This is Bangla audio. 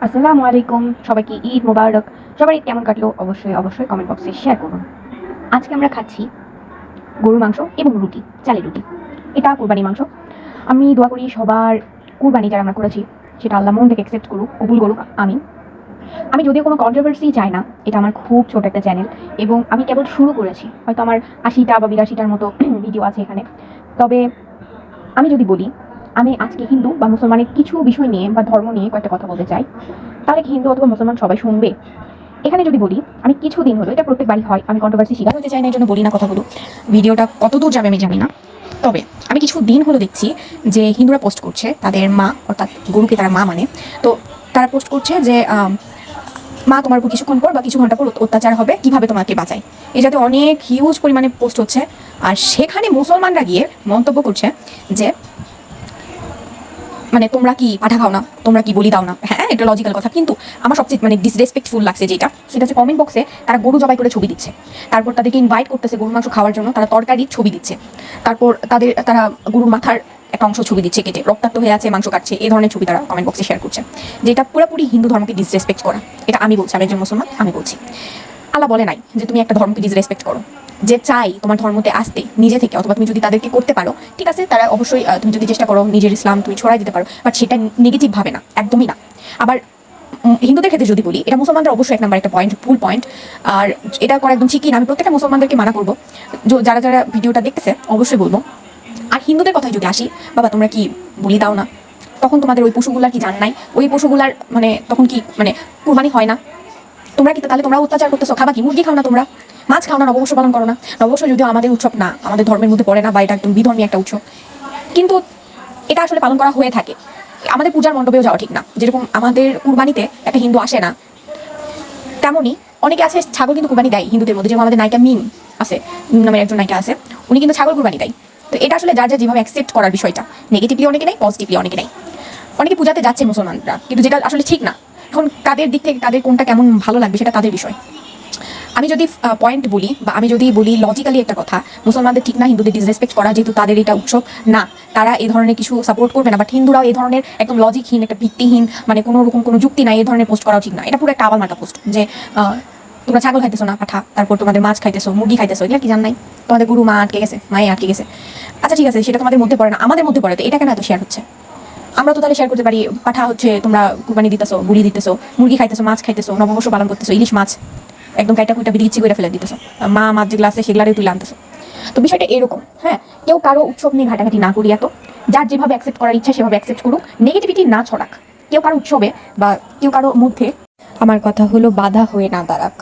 আসসালামু আলাইকুম, সবাইকে ঈদ মোবারক। সবার ঈদ কেমন কাটলো অবশ্যই অবশ্যই কমেন্ট বক্সে শেয়ার করুন। আজকে আমরা খাচ্ছি গরুর মাংস এবং রুটি, চালের রুটি। এটা কুরবানি মাংস। আমি দোয়া করি সবার কুরবানি যারা আমরা করেছি সেটা আল্লাহ মন থেকে অ্যাকসেপ্ট করুক, কবুল করুক। আমি যদিও কোনো কন্ট্রোভার্সি চাই না, এটা আমার খুব ছোট একটা চ্যানেল এবং আমি কেবল শুরু করেছি। হয়তো আমার ৮০টা বা ৮২টার মতো ভিডিও আছে এখানে। তবে আমি যদি বলি আমি আজকে হিন্দু বা মুসলমানের কিছু বিষয় নিয়ে বা ধর্ম নিয়ে কয়েকটা কথা বলতে চাই, তাহলে কি হিন্দু অথবা মুসলমান সবাই শুনবে? এখানে যদি বলি, আমি কিছুদিন হলো, এটা প্রত্যেকবারই হয়, আমি কন্ট্রোভার্সি শিকার হতে চাই না, এই জন্য বলি না কথাগুলো। ভিডিওটা কতদূর যাবে আমি জানি না। তবে আমি কিছু দিন হলো দেখছি যে হিন্দুরা পোস্ট করছে তাদের মা, অর্থাৎ গরুকে তারা মা মানে, তো তারা পোস্ট করছে যে মা তোমার উপর কিছুক্ষণ পর বা কিছু ঘন্টা পর অত্যাচার হবে, কিভাবে তোমাকে বাঁচাই। এই যাতে অনেক হিউজ পরিমাণে পোস্ট হচ্ছে। আর সেখানে মুসলমানরা গিয়ে মন্তব্য করছে যে মানে তোমরা কি পাঠা খাও না, তোমরা কি বলি দাও না। হ্যাঁ, এটা লজিক্যাল কথা, কিন্তু আমার সবচেয়ে ডিসরেসপেক্টফুল লাগছে সেটা হচ্ছে কমেন্ট বক্সে তারা গরু জবাই করে ছবি দিচ্ছে, তারপর তাদেরকে ইনভাইট করতেছে গরুর মাংস খাওয়ার জন্য, তারা তরকারির ছবি দিচ্ছে, তারপর তারা গরুর মাথার একটা অংশ ছবি দিচ্ছে কেটে, রক্তাক্ত হয়ে আছে, মাংস কাটছে, এই ধরনের ছবি তারা কমেন্ট বক্সে শেয়ার করছে, যেটা পুরোপুরি হিন্দু ধর্মকে ডিসরেসপেক্ট করা। এটা আমি বলছি, আমি একজন মুসলমান, আমি বলছি। আল্লাহ বলে নাই যে তুমি একটা ধর্মকে ডিসরেসপেক্ট করো। যে চাই তোমার ধর্মতে আসতে নিজে থেকে, অথবা তুমি যদি তাদেরকে করতে পারো, ঠিক আছে, তারা অবশ্যই, তুমি যদি চেষ্টা করো নিজের ইসলাম তুমি ছড়াই দিতে পারো, বাট সেটা নেগেটিভ ভাবে না, একদমই না। আবার হিন্দুদের ক্ষেত্রে যদি বলি, এটা মুসলমানদের অবশ্যই এক নাম্বার একটা পয়েন্ট, ভুল পয়েন্ট। আর এটা করা একদম ঠিকই না। আমি প্রত্যেকটা মুসলমানদেরকে মানা করবো, যারা যারা ভিডিওটা দেখতেছে অবশ্যই বলবো। আর হিন্দুদের কথায় যদি আসি, বাবা তোমরা কি বলি দাও না, তখন তোমাদের ওই পশুগুলার কি জান নাই? ওই পশুগুলার মানে তখন কি মানে কুরবানি হয় না? তোমরা কি তাহলে তোমরা অত্যাচার করতেছো? খাবা কি? মুরগি খাও না তোমরা? মাছ খাও না? নববর্ষ পালন করো না? নববর্ষ যদিও আমাদের উৎসব না, আমাদের ধর্মের মধ্যে পড়ে না, বা এটা একদম বিধর্মী একটা উৎসব, কিন্তু এটা আসলে পালন করা হয়ে থাকে। আমাদের পূজার মণ্ডপেও যাওয়া ঠিক না। যেরকম আমাদের কুরবানিতে একটা হিন্দু আসে না, তেমনই অনেকে আছে ছাগল কিন্তু কুরবানি দেয় হিন্দুদের মধ্যে। যেমন আমাদের নায়িকা মিম আছে, মিম নামের একজন নায়িকা আছে, উনি কিন্তু ছাগল কুরবানি দেয়। তো এটা আসলে যার যা যেভাবে অ্যাকসেপ্ট করার বিষয়টা, নেগেটিভলি অনেকে নেই, পজিটিভলি অনেকে নেই। অনেকে পূজাতে যাচ্ছে মুসলমানরা, কিন্তু যেটা আসলে ঠিক না। এখন কাদের দিক থেকে কাদের কোনটা কেমন ভালো লাগবে সেটা তাদের বিষয়। আমি যদি পয়েন্ট বলি, বা আমি যদি বলি লজিক্যালি একটা কথা, মুসলমানদের ঠিক না হিন্দুদের ডিসরেসপেক্ট করা, যেহেতু তাদের এটা উৎসব না, তারা এই ধরনের কিছু সাপোর্ট করবে না। বাট হিন্দুরাও এই ধরনের একদম লজিকহীন, একটা ভিত্তিহীন, মানে কোনো রকম কোনো যুক্তি নাই, এই ধরনের পোস্ট করাও ঠিক না। এটা পুরো একটা আবাল মার্কা পোস্ট, যে তোমরা ছাগল খাইতেছো না পাঠা, তারপর তোমাদের মাছ খাইতেছো, মুরগি খাইতেছো, এগুলো কি জান নাই? তোমাদের গরু মা আটকে গেছে, মায়ে আটকে গেছে। আচ্ছা ঠিক আছে, সেটা তোমাদের মধ্যে পড়ে না, আমাদের মধ্যে পড়ে, তো এটা কেন এত শেয়ার হচ্ছে? আমরা তো তাহলে শেয়ার করতে পারি, পাঠা হচ্ছে তোমরা কুরবানি দিতেছো, গুলি দিতেছো, মুরগি খাইতেছো, মাছ খাইতেছো, নববর্ষ পালন করতেছো, ইলিশ মাছ একদম কাইটা কুইটা বিদিচ্ছি করে ফেলে দিতেছো, মাছ যেগুলো আছে সেগুলারে তুলে আনতেছো। তো বিষয়টা এরকম। হ্যাঁ, কেউ কারো উৎসব নিয়ে ঘাটাঘাটি না করি, এত যার যেভাবে অ্যাকসেপ্ট করার ইচ্ছা সেভাবে অ্যাকসেপ্ট করুক, নেগেটিভিটি না ছড়াক কেউ কারো উৎসবে, বা কেউ কারো মধ্যে। আমার কথা হলো বাধা হয়ে না দাঁড়াক।